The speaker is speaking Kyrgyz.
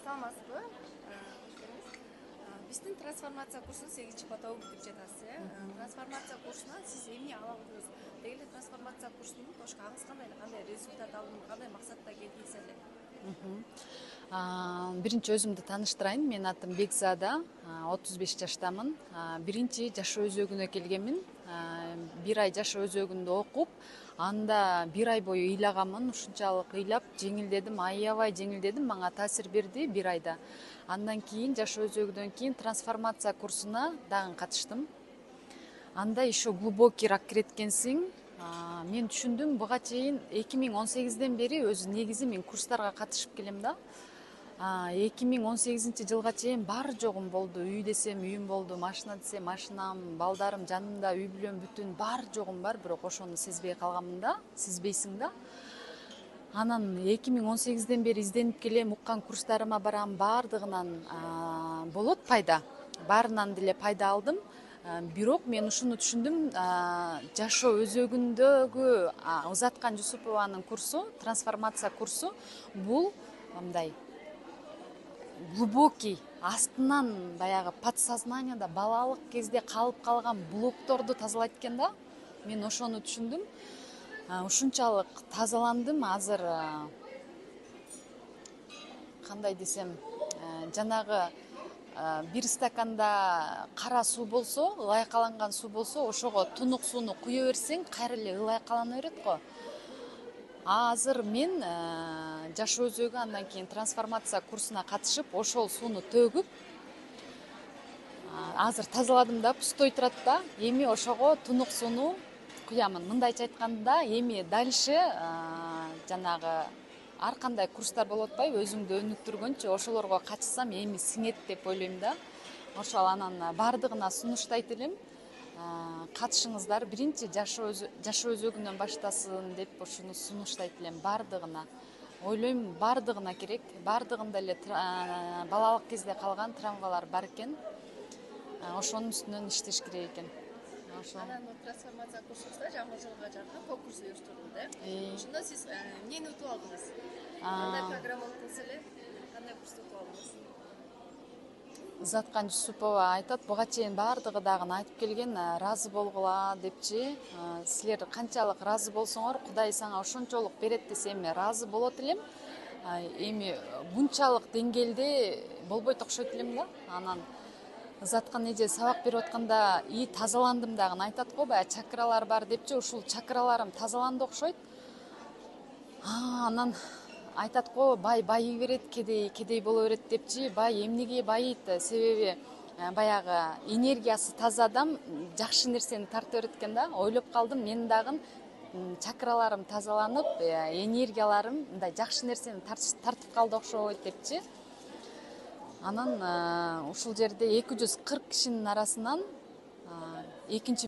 саламатсызбы? Биздин трансформация курсун 8 потогу бүтүп жатасыз. Трансформация курсуна сиз эмне ала алдыңыз? Деги эле трансформация курсунун тошкагыңыз кандай результат алдыңыз, кандай максатта келдиңиз эле? Биринчи өзүмдү тааныштырайын. Менин атым Бекзада, 35 жаштамын. Биринчи жашоо өзөгүнө келгенмин. 1 ай жашоо өзөгүндө окуп, анда 1 ай бою ыйлаганмын. Ушунчалык ыйлап жеңилдедим, аябай жеңилдедим. Мага таасир берди 1 айда. Андан кийин жашоо өзөгүнөн кийин трансформация курсуна дагы катыштым. Анда еще глубокийраак кирет экенсиң. Мен түшүндүм, буга чейин 2018ден бери өзү негизи мен курстарга катышып келем да. 2018-жылга чейин бар жогум болду. Үй десем үйүм болду, машина десем машинам, балдарым жанымда, үй бүлөм бүтүн бар жогум бар, бирок ошону сезбей калганмын да, сезбейсиң да. Анан 2018ден бери изденип келем, уккан курстарыма барам, баардыгынан болот пайда. Баарынан деле пайда алдым. Бирок мен ушуну түшүндүм, жашоо өзөгүндөгү Узаткан Жусупованын курсу, трансформация курсу бул мындай глубокий, астынан баягы подсознанияда балалык кезде калып калган блокторду тазалайт экен да. Мен ошону түшүндүм. Ушунчалык тазаландым. Азыр кандай десем, жанагы бир стаканда кара суу болсо, ылайкаланган суу болсо, ошого тунук сууну куя берсең, кайра эле ылайкалана берет го. Азыр мен жашоо өзөгү, андан кийин трансформация курсуна катышып, ошол сууну төгүп, азыр тазаладым да, пустой турат да. Эми ошого тунук сууну куямын. Мындайча айтканда, эми дальше жанагы ар кандай курстар болуп атпайбы, өзүңдү өнүктүргөнчү, ошолорго катышсам эми сиңет деп ойлойм да. Ошол анан баардыгына сунуштайт элем. Катышыңыздар, биринчи жашоо өзөгүнөн баштасын деп ушуну сунуштайт элем баардыгына. Ойлойм, баардыгына керек, баардыгында эле балалык кезде калган травмалар бар экен. Ошонун үстүнөн иштеш керек экен. Анан трансформация курсубузда жаңы жылга жакын конкурс уюштурулду, ошондо сиз эмнени утуп алдыңыз? Кандай программа окуса эле, кандай курсту утуп алдыңыз? Узаткан Жусупова айтат, буга чейин баардыгы дагы айтып келген, ыраазы болгула депчи. Силер канчалык ыраазы болсоңор, Кудай сага ошончолук берет десе, эми ыраазы болот элем. Эми бунчалык деңгээлде болбойт окшойт элем да. Анан Узаткан эже сабак берип атканда тазаландым дагы айтат го, баягы чакралар бар депчи, ушул чакраларым тазаланды окшойт. Анан айтат го, бай байый берет, кедей боло берет депчи. Бай эмнеге байыйт? Себеби баягы энергиясы таза адам жакшы нерсени тарта берет экен да. Ойлоп калдым, мен дагы чакраларым тазаланып, энергияларым мындай жакшы нерсени тартып калды окшойт депчи. Анан ушул жерде 240 кишинин арасынан экинчи